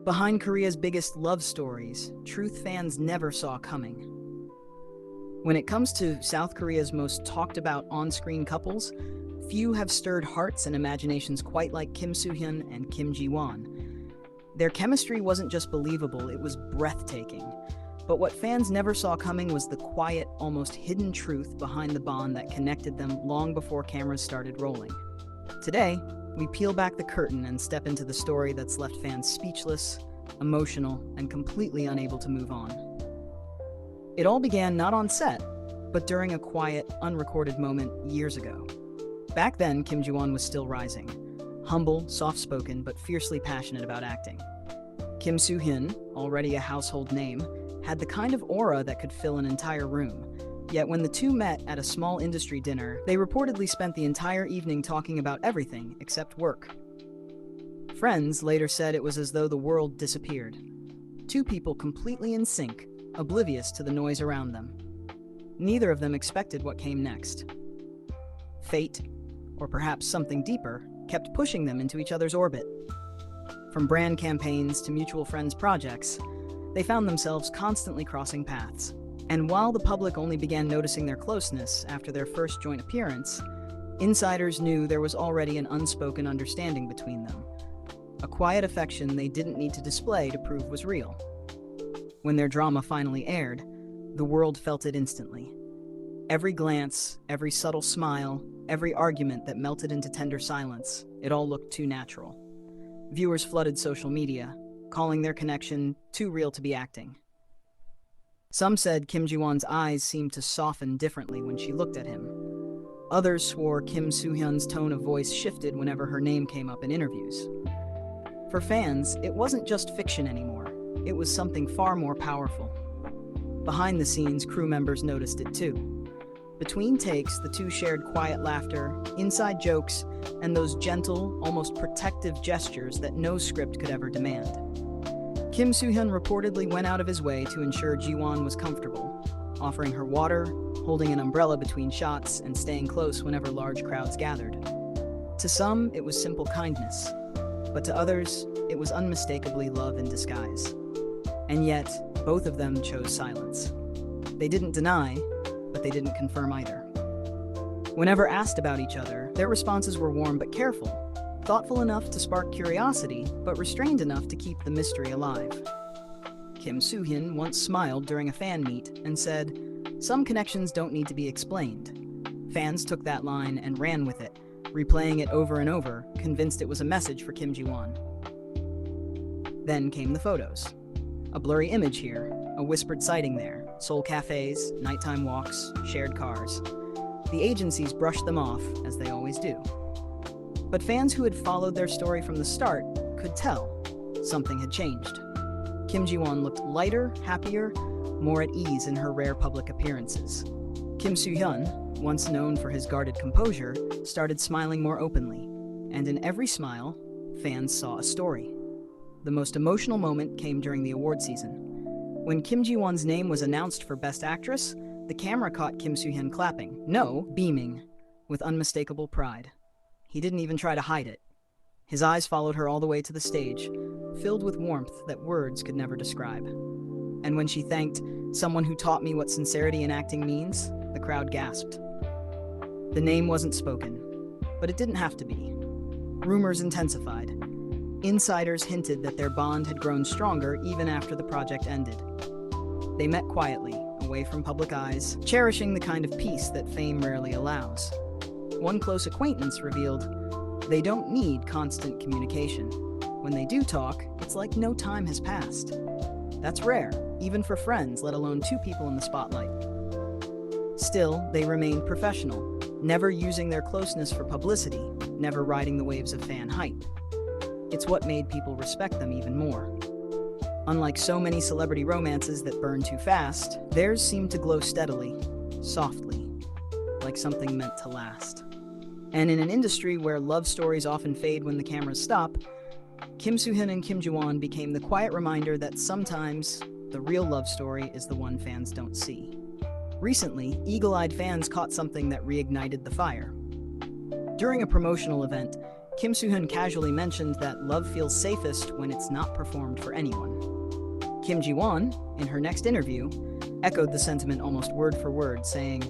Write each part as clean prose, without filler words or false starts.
Behind Korea's biggest love stories, truth fans never saw coming. When it comes to South Korea's most talked about on-screen couples, few have stirred hearts and imaginations quite like Kim Soo-hyun and Kim Ji-won. Their chemistry wasn't just believable, it was breathtaking. But what fans never saw coming was the quiet, almost hidden truth behind the bond that connected them long before cameras started rolling. Today, we peel back the curtain and step into the story that's left fans speechless, emotional, and completely unable to move on. It all began not on set, but during a quiet, unrecorded moment years ago. Back then, Kim Ji-won was still rising. Humble, soft-spoken, but fiercely passionate about acting. Kim Soo-hyun, already a household name, had the kind of aura that could fill an entire room. Yet when the two met at a small industry dinner, they reportedly spent the entire evening talking about everything except work. Friends later said it was as though the world disappeared. Two people completely in sync, oblivious to the noise around them. Neither of them expected what came next. Fate, or perhaps something deeper, kept pushing them into each other's orbit. From brand campaigns to mutual friends projects, they found themselves constantly crossing paths. And while the public only began noticing their closeness after their first joint appearance, insiders knew there was already an unspoken understanding between them. A quiet affection they didn't need to display to prove was real. When their drama finally aired, the world felt it instantly. Every glance, every subtle smile, every argument that melted into tender silence, it all looked too natural. Viewers flooded social media, calling their connection too real to be acting. Some said Kim Ji-won's eyes seemed to soften differently when she looked at him. Others swore Kim Soo-hyun's tone of voice shifted whenever her name came up in interviews. For fans, it wasn't just fiction anymore. It was something far more powerful. Behind the scenes, crew members noticed it too. Between takes, the two shared quiet laughter, inside jokes, and those gentle, almost protective gestures that no script could ever demand. Kim Soo-hyun reportedly went out of his way to ensure Ji-won was comfortable, offering her water, holding an umbrella between shots, and staying close whenever large crowds gathered. To some, it was simple kindness, but to others, it was unmistakably love in disguise. And yet, both of them chose silence. They didn't deny, but they didn't confirm either. Whenever asked about each other, their responses were warm but careful, thoughtful enough to spark curiosity, but restrained enough to keep the mystery alive. Kim Soo-hyun once smiled during a fan meet and said, "Some connections don't need to be explained." Fans took that line and ran with it, replaying it over and over, convinced it was a message for Kim Ji-won. Then came the photos. A blurry image here, a whispered sighting there, Seoul cafes, nighttime walks, shared cars. The agencies brushed them off, as they always do. But fans who had followed their story from the start could tell something had changed. Kim Ji-won looked lighter, happier, more at ease in her rare public appearances. Kim Soo-hyun, once known for his guarded composure, started smiling more openly. And in every smile, fans saw a story. The most emotional moment came during the award season. When Kim Ji-won's name was announced for Best Actress, the camera caught Kim Soo-hyun clapping, no, beaming, with unmistakable pride. He didn't even try to hide it. His eyes followed her all the way to the stage, filled with warmth that words could never describe. And when she thanked someone who taught me what sincerity in acting means, the crowd gasped. The name wasn't spoken, but it didn't have to be. Rumors intensified. Insiders hinted that their bond had grown stronger even after the project ended. They met quietly, away from public eyes, cherishing the kind of peace that fame rarely allows. One close acquaintance revealed, they don't need constant communication. When they do talk, it's like no time has passed. That's rare, even for friends, let alone two people in the spotlight. Still, they remained professional, never using their closeness for publicity, never riding the waves of fan hype. It's what made people respect them even more. Unlike so many celebrity romances that burn too fast, theirs seemed to glow steadily, softly, like something meant to last. And in an industry where love stories often fade when the cameras stop, Kim Soo-hyun and Kim Ji-won became the quiet reminder that sometimes the real love story is the one fans don't see. Recently, eagle-eyed fans caught something that reignited the fire. During a promotional event, Kim Soo-hyun casually mentioned that love feels safest when it's not performed for anyone. Kim Ji-won, in her next interview, echoed the sentiment almost word for word, saying,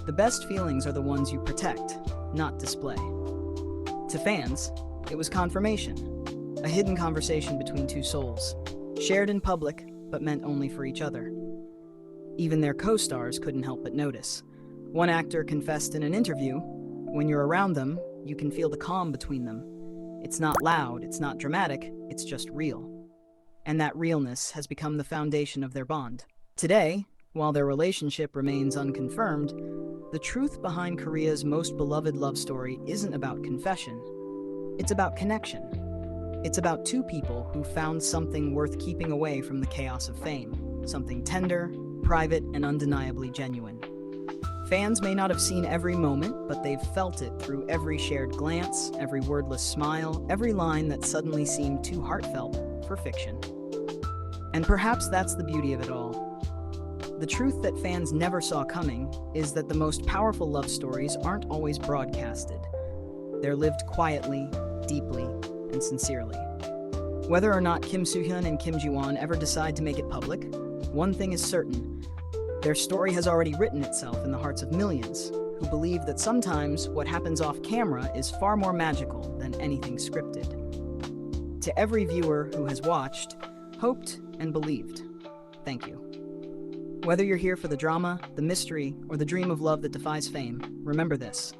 "The best feelings are the ones you protect, not display." To fans, it was confirmation, a hidden conversation between two souls, shared in public but meant only for each other. Even their co-stars couldn't help but notice. One actor confessed in an interview, "When you're around them, you can feel the calm between them. It's not loud, it's not dramatic, it's just real." And that realness has become the foundation of their bond. Today, while their relationship remains unconfirmed, the truth behind Korea's most beloved love story isn't about confession. It's about connection. It's about two people who found something worth keeping away from the chaos of fame, something tender, private, and undeniably genuine. Fans may not have seen every moment, but they've felt it through every shared glance, every wordless smile, every line that suddenly seemed too heartfelt for fiction. And perhaps that's the beauty of it all. The truth that fans never saw coming is that the most powerful love stories aren't always broadcasted. They're lived quietly, deeply, and sincerely. Whether or not Kim Soo-hyun and Kim Ji-won ever decide to make it public, one thing is certain: their story has already written itself in the hearts of millions who believe that sometimes what happens off camera is far more magical than anything scripted. To every viewer who has watched, hoped, and believed, thank you. Whether you're here for the drama, the mystery, or the dream of love that defies fame, remember this: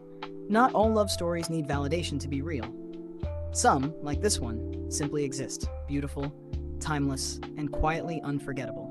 not all love stories need validation to be real. Some, like this one, simply exist, beautiful, timeless, and quietly unforgettable.